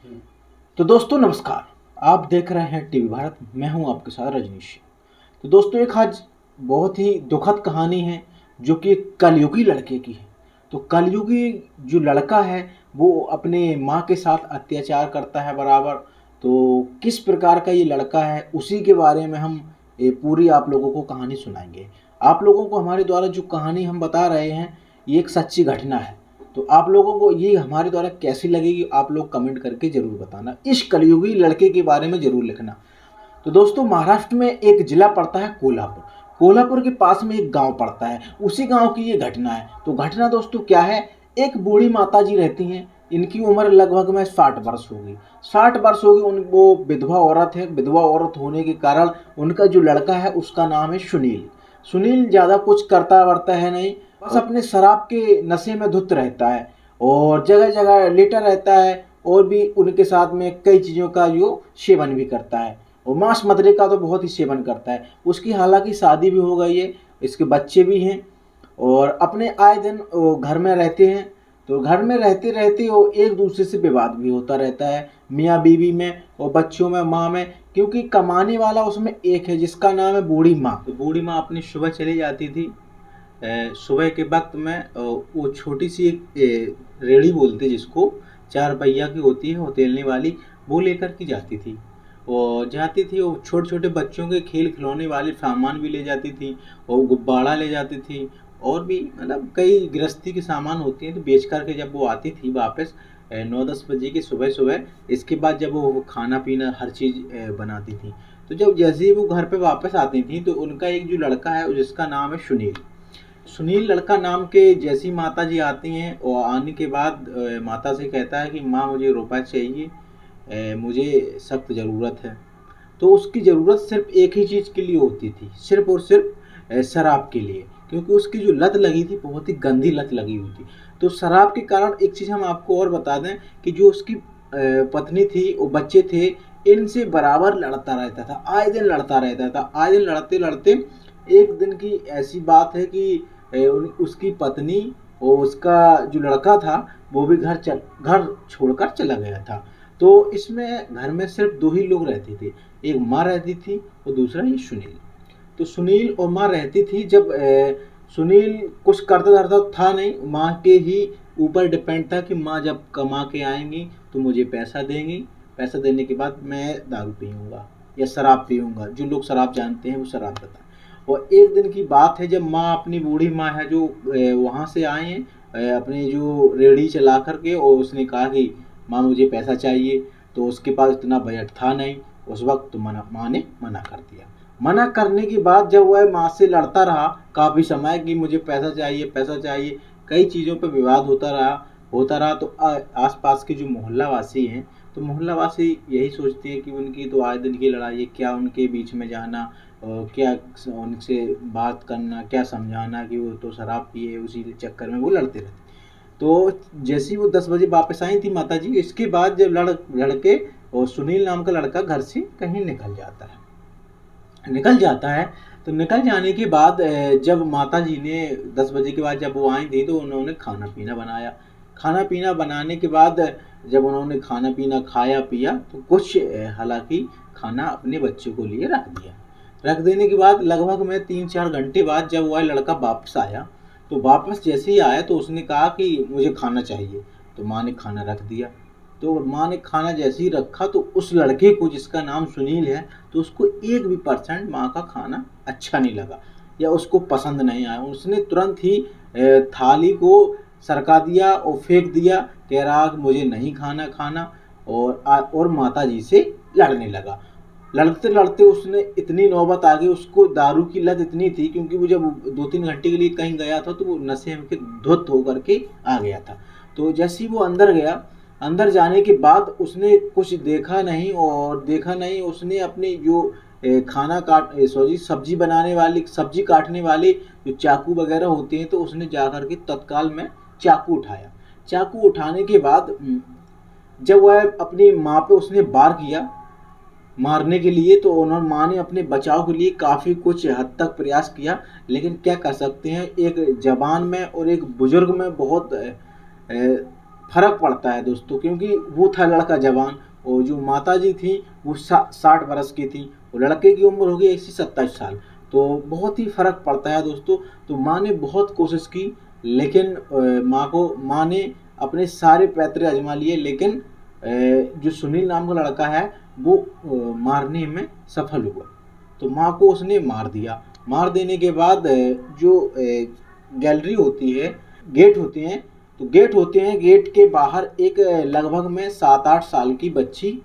तो दोस्तों नमस्कार। आप देख रहे हैं टीवी भारत। मैं हूं आपके साथ रजनीश। तो दोस्तों एक आज बहुत ही दुखद कहानी है जो कि एक कलयुगी लड़के की है। तो कलयुगी जो लड़का है वो अपने माँ के साथ अत्याचार करता है बराबर। तो किस प्रकार का ये लड़का है उसी के बारे में हम ये पूरी आप लोगों को कहानी सुनाएंगे। आप लोगों को हमारे द्वारा जो कहानी हम बता रहे हैं ये एक सच्ची घटना है। तो आप लोगों को ये हमारे द्वारा कैसी लगेगी आप लोग कमेंट करके ज़रूर बताना। इस कलयुगी लड़के के बारे में ज़रूर लिखना। तो दोस्तों महाराष्ट्र में एक जिला पड़ता है कोल्हापुर। कोल्हापुर के पास में एक गांव पड़ता है, उसी गांव की ये घटना है। तो घटना दोस्तों क्या है, एक बूढ़ी माता जी रहती हैं। इनकी उम्र लगभग में 60 वर्ष होगी। 60 वर्ष होगी। वो विधवा औरत है। विधवा औरत होने के कारण उनका जो लड़का है उसका नाम है सुनील। सुनील ज़्यादा कुछ करता वर्ता है नहीं, बस अपने शराब के नशे में धुत रहता है और जगह जगह लेटा रहता है। और भी उनके साथ में कई चीज़ों का जो सेवन भी करता है और मांस मदिरे का तो बहुत ही सेवन करता है। उसकी हालांकि शादी भी हो गई है, इसके बच्चे भी हैं और अपने आए दिन वो घर में रहते हैं। तो घर में रहते रहते वो एक दूसरे से विवाद भी होता रहता है, मियाँ बीवी में और बच्चों में, माँ में। क्योंकि कमाने वाला उसमें एक है जिसका नाम है बूढ़ी माँ। तो बूढ़ी माँ अपनी सुबह चली जाती थी। सुबह के वक्त में वो छोटी सी एक रेड़ी बोलते जिसको, 4 पहिया की होती है उतेलने वाली, वो लेकर के जाती थी। और जाती थी वो छोटे छोटे बच्चों के खेल खिलौने वाले सामान भी ले जाती थी और गुब्बारा ले जाती थी और भी मतलब कई गृहस्थी के सामान होती हैं। तो बेच करके जब वो आती थी वापस 9-10 बजे की सुबह सुबह, इसके बाद जब वो खाना पीना हर चीज़ बनाती थी। तो जब जैसे ही वो घर पे वापस आती थी तो उनका एक जो लड़का है जिसका नाम है सुनील। सुनील लड़का नाम के जैसी माता जी आती हैं और आने के बाद माता से कहता है कि माँ मुझे रुपए चाहिए, मुझे सख्त ज़रूरत है। तो उसकी ज़रूरत सिर्फ एक ही चीज़ के लिए होती थी, सिर्फ और सिर्फ शराब के लिए। क्योंकि उसकी जो लत लगी थी बहुत ही गंदी लत लगी हुई थी। तो शराब के कारण एक चीज़ हम आपको और बता दें कि जो उसकी पत्नी थी और बच्चे थे, इनसे बराबर लड़ता रहता था, आए दिन लड़ता रहता था। आए दिन लड़ते लड़ते एक दिन की ऐसी बात है कि उसकी पत्नी और उसका जो लड़का था वो भी घर छोड़कर चला गया था। तो इसमें घर में सिर्फ दो ही लोग रहते थे, एक माँ रहती थी और दूसरा ये सुनील। तो सुनील और माँ रहती थी। जब सुनील कुछ करता धरता था नहीं, माँ के ही ऊपर डिपेंड था कि माँ जब कमा के आएंगी तो मुझे पैसा देंगी, पैसा देने के बाद मैं दारू पीऊँगा या शराब पीऊँगा। जो लोग शराब जानते हैं वो शराब बताएं। और एक दिन की बात है जब माँ, अपनी बूढ़ी माँ है जो वहाँ से आए हैं अपने जो रेहड़ी चला करके, और उसने कहा कि माँ मुझे पैसा चाहिए। तो उसके पास इतना बजट था नहीं उस वक्त। तो माँ ने मना कर दिया। मना करने के बाद जब वह माँ से लड़ता रहा काफ़ी समय कि मुझे पैसा चाहिए, पैसा चाहिए, कई चीज़ों पे विवाद होता रहा। तो आस पास के जो मोहल्ला वासी हैं, तो मोहल्ला वासी यही सोचते हैं कि उनकी तो आए दिन की लड़ाई है, क्या उनके बीच में जाना और क्या उनसे बात करना, क्या समझाना कि वो तो शराब पिए, उसी चक्कर में वो लड़ते रहते। तो जैसे ही वो 10 बजे वापस आई थी माता जी, इसके बाद जब लड़के और सुनील नाम का लड़का घर से कहीं निकल जाता है। तो निकल जाने के बाद जब माता जी ने 10 बजे के बाद जब वो आई थी तो उन्होंने खाना पीना बनाया। खाना पीना बनाने के बाद जब उन्होंने खाना पीना खाया पिया तो कुछ हालांकि खाना अपने बच्चों को लिए रख दिया। रख देने के बाद लगभग में 3-4 घंटे बाद जब वह लड़का वापस आया, तो वापस जैसे ही आया तो उसने कहा कि मुझे खाना चाहिए। तो माँ ने खाना रख दिया। तो माँ ने खाना जैसे ही रखा तो उस लड़के को जिसका नाम सुनील है, तो उसको एक भी परसेंट माँ का खाना अच्छा नहीं लगा या उसको पसंद नहीं आया। उसने तुरंत ही थाली को सरका दिया और फेंक दिया, कह रहा कि मुझे नहीं खाना। और माता जी से लड़ने लगा। लड़ते लड़ते उसने इतनी नौबत आ गई, उसको दारू की लत इतनी थी क्योंकि वो जब 2-3 घंटे के लिए कहीं गया था तो वो नशे में धुत होकर के आ गया था। तो जैसे ही वो अंदर गया, अंदर जाने के बाद उसने कुछ देखा नहीं। उसने अपने जो सब्जी बनाने वाली, सब्जी काटने वाले जो चाकू वगैरह होते हैं, तो उसने जा कर के तत्काल में चाकू उठाया। चाकू उठाने के बाद जब वह अपनी माँ पे उसने वार किया मारने के लिए, तो उन्होंने माँ ने अपने बचाव के लिए काफ़ी कुछ हद तक प्रयास किया। लेकिन क्या कर सकते हैं, एक जवान में और एक बुजुर्ग में बहुत फर्क पड़ता है दोस्तों, क्योंकि वो था लड़का जवान और जो माता जी थी वो 60 बरस की थी और लड़के की उम्र होगी ऐसी 27 साल। तो बहुत ही फर्क पड़ता है दोस्तों। तो माँ ने बहुत कोशिश की, लेकिन माँ ने अपने सारे पैतरे आजमा लिए, लेकिन जो सुनील नाम का लड़का है वो मारने में सफल हुआ। तो माँ को उसने मार दिया। मार देने के बाद जो गैलरी होती है, गेट होते हैं, तो गेट होते हैं, गेट के बाहर एक लगभग में 7-8 साल की बच्ची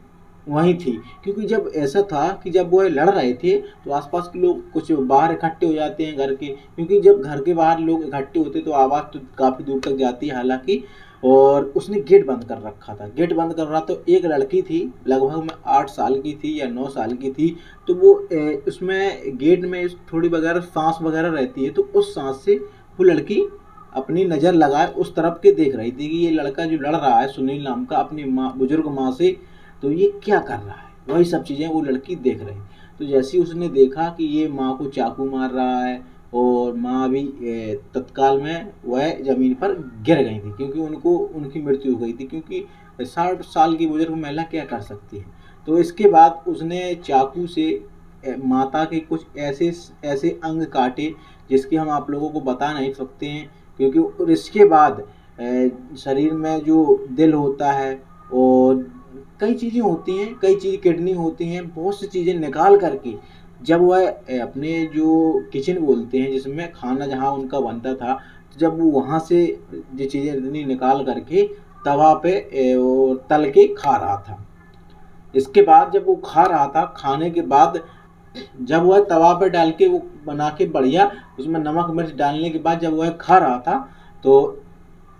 वहीं थी। क्योंकि जब ऐसा था कि जब वो लड़ रहे थे तो आसपास के लोग कुछ बाहर इकट्ठे हो जाते हैं घर के, क्योंकि जब घर के बाहर लोग इकट्ठे होते तो आवाज़ तो काफ़ी दूर तक जाती है हालांकि। और उसने गेट बंद कर रखा था। गेट बंद कर रहा तो एक लड़की थी लगभग में 8 साल की थी या 9 साल की थी। तो वो उसमें गेट में थोड़ी वगैरह सांस वगैरह रहती है, तो उस सांस से वो लड़की अपनी नज़र लगाए उस तरफ के देख रही थी कि ये लड़का जो लड़ रहा है सुनील नाम का अपनी माँ, बुजुर्ग माँ से, तो ये क्या कर रहा है, वही सब चीज़ें वो लड़की देख रही। तो जैसे ही उसने देखा कि ये माँ को चाकू मार रहा है और माँ भी तत्काल में वह ज़मीन पर गिर गई थी, क्योंकि उनकी मृत्यु हो गई थी, क्योंकि 60 साल की बुजुर्ग महिला क्या कर सकती है। तो इसके बाद उसने चाकू से माता के कुछ ऐसे ऐसे अंग काटे जिसके हम आप लोगों को बता नहीं सकते हैं, क्योंकि और इसके बाद शरीर में जो दिल होता है और कई चीज़ें होती हैं, कई चीज़ किडनी होती हैं, बहुत सी चीज़ें निकाल करके जब वह अपने जो किचन बोलते हैं जिसमें खाना जहाँ उनका बनता था, तो जब वो वहाँ से जो चीज़ें इतनी निकाल करके तवा पे और तल के खा रहा था। इसके बाद जब वो खा रहा था, खाने के बाद जब वह तवा पे डाल के वो बना के बढ़िया उसमें नमक मिर्च डालने के बाद जब वह खा रहा था, तो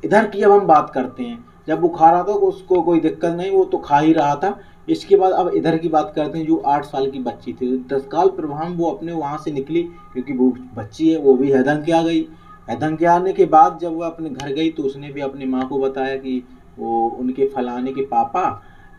इधर की अब हम बात करते हैं। जब वो खा रहा था उसको कोई दिक्कत नहीं, वो तो खा ही रहा था। इसके बाद अब इधर की बात करते हैं, जो 8 साल की बच्ची थी, तत्काल प्रभाव वो अपने वहाँ से निकली, क्योंकि वो बच्ची है, वो भी हैदन के आ गई। हैदन के आने के बाद जब वो अपने घर गई तो उसने भी अपनी माँ को बताया कि वो उनके फलाने के पापा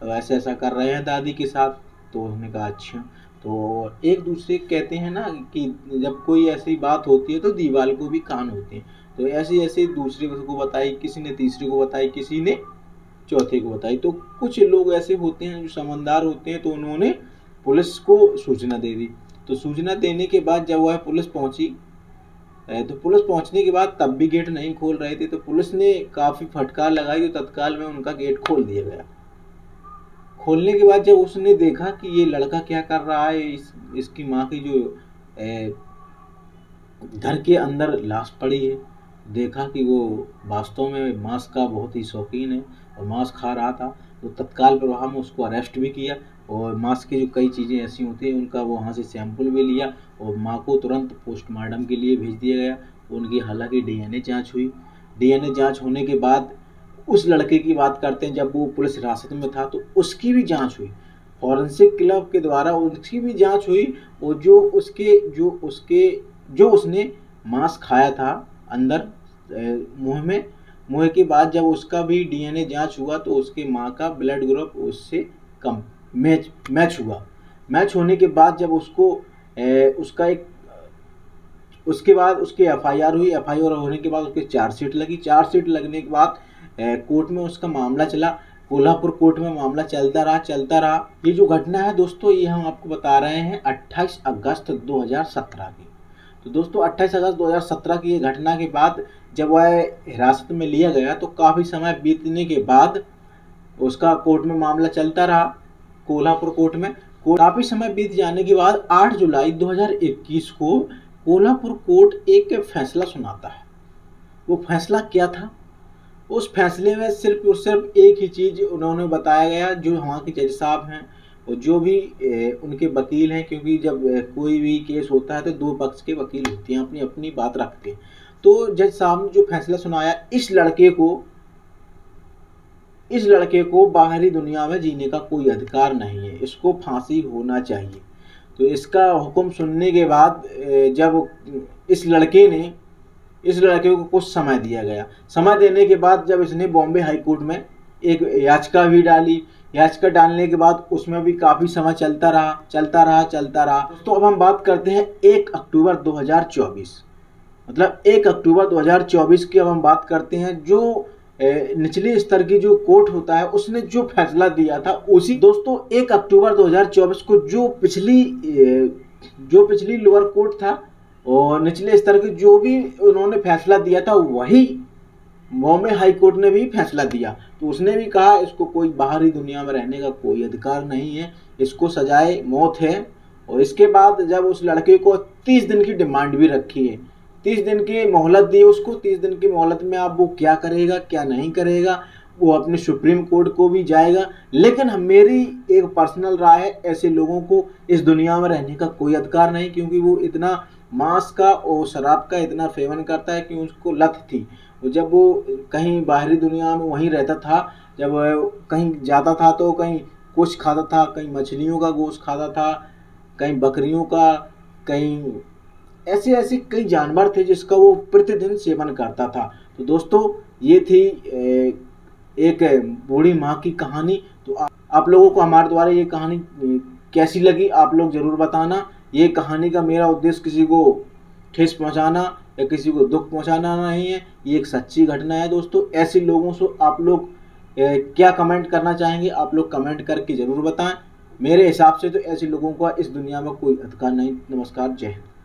ऐसा ऐसा कर रहे हैं दादी के साथ। तो उसने कहा अच्छा। तो एक दूसरे कहते हैं ना कि जब कोई ऐसी बात होती है तो दीवाल को भी कान होते हैं। तो ऐसे ऐसे दूसरे को बताई, किसी ने तीसरे को बताई, किसी ने चौथे को बताई। तो कुछ लोग ऐसे होते हैं जो समझदार होते हैं, तो उन्होंने पुलिस को सूचना दे दी। तो सूचना देने के बाद जब वह पुलिस पहुंची, तो पुलिस पहुंचने के बाद तब भी गेट नहीं खोल रहे थे, तो पुलिस ने काफ़ी फटकार लगाई, तो तत्काल में उनका गेट खोल दिया गया। खोलने के बाद जब उसने देखा कि ये लड़का क्या कर रहा है, इसकी माँ की जो घर के अंदर लाश पड़ी है, देखा कि वो वास्तव में मांस का बहुत ही शौकीन है और मांस खा रहा था। तो तत्काल प्रभाव में उसको अरेस्ट भी किया और मांस की जो कई चीज़ें ऐसी होती हैं उनका वहाँ से सैंपल भी लिया और माँ को तुरंत पोस्टमार्टम के लिए भेज दिया गया। उनकी हालांकि डीएनए जांच हुई। डीएनए जांच होने के बाद उस लड़के की बात करते हैं, जब वो पुलिस हिरासत में था तो उसकी भी जांच हुई, फॉरेंसिक क्लब के द्वारा उसकी भी जांच हुई। और जो उसने मांस खाया था अंदर मुंह के बाद जब उसका भी डीएनए जांच हुआ तो उसके माँ का ब्लड ग्रुप उससे कम मैच हुआ। मैच होने के बाद जब उसके बाद उसकी एफआईआर हुई। एफआईआर होने के बाद उसकी चार्जशीट लगी। चार्जशीट लगने के बाद कोर्ट में उसका मामला चला। कोल्हापुर कोर्ट में मामला चलता रहा। ये जो घटना है दोस्तों, ये हम आपको बता रहे हैं 28 अगस्त 2017 की। तो दोस्तों 28 अगस्त 2017 की ये घटना के बाद जब वह हिरासत में लिया गया तो काफ़ी समय बीतने के बाद उसका कोर्ट में मामला चलता रहा, कोल्हापुर कोर्ट में। काफ़ी समय बीत जाने के बाद 8 जुलाई 2021 को कोल्हापुर कोर्ट एक फैसला सुनाता है। वो फैसला क्या था? उस फैसले में सिर्फ और सिर्फ एक ही चीज़ उन्होंने बताया गया, जो वहाँ के जज साहब हैं और जो भी उनके वकील हैं, क्योंकि जब कोई भी केस होता है तो दो पक्ष के वकील होते हैं, अपनी अपनी बात रखते हैं। तो जज साहब ने जो फैसला सुनाया, इस लड़के को बाहरी दुनिया में जीने का कोई अधिकार नहीं है, इसको फांसी होना चाहिए। तो इसका हुक्म सुनने के बाद जब इस लड़के को कुछ समय दिया गया। समय देने के बाद जब इसने बॉम्बे हाई कोर्ट में एक याचिका भी डाली। याचिका डालने के बाद उसमें भी काफ़ी समय चलता रहा। तो अब हम बात करते हैं 1 अक्टूबर 2024, मतलब 1 अक्टूबर 2024 की अब हम बात करते हैं, जो निचले स्तर की जो कोर्ट होता है उसने जो फैसला दिया था उसी दोस्तों 1 अक्टूबर 2024 को जो पिछली लोअर कोर्ट था और निचले स्तर की जो भी उन्होंने फैसला दिया था वही बॉम्बे हाई कोर्ट ने भी फैसला दिया। तो उसने भी कहा इसको कोई बाहरी दुनिया में रहने का कोई अधिकार नहीं है, इसको सजाए मौत है। और इसके बाद जब उस लड़के को 30 दिन की डिमांड भी रखी है, 30 दिन की मोहलत दी उसको, 30 दिन की मोहलत में अब वो क्या करेगा क्या नहीं करेगा, वो अपने सुप्रीम कोर्ट को भी जाएगा। लेकिन मेरी एक पर्सनल राय है, ऐसे लोगों को इस दुनिया में रहने का कोई अधिकार नहीं, क्योंकि वो इतना मांस का और शराब का इतना सेवन करता है कि उसको लत थी। जब वो कहीं बाहरी दुनिया में वहीं रहता था, जब कहीं जाता था तो कहीं कुछ खाता था, कहीं मछलियों का गोश्त खाता था, कहीं बकरियों का, कहीं ऐसे ऐसे कई जानवर थे जिसका वो प्रतिदिन सेवन करता था। तो दोस्तों ये थी एक बूढ़ी माँ की कहानी। तो आप लोगों को हमारे द्वारा ये कहानी कैसी लगी आप लोग ज़रूर बताना। ये कहानी का मेरा उद्देश्य किसी को ठेस पहुंचाना या किसी को दुख पहुंचाना नहीं है, ये एक सच्ची घटना है दोस्तों। ऐसे लोगों से आप लोग क्या कमेंट करना चाहेंगे आप लोग कमेंट करके ज़रूर बताएं। मेरे हिसाब से तो ऐसे लोगों का इस दुनिया में कोई अधिकार नहीं। नमस्कार, जय हिंद।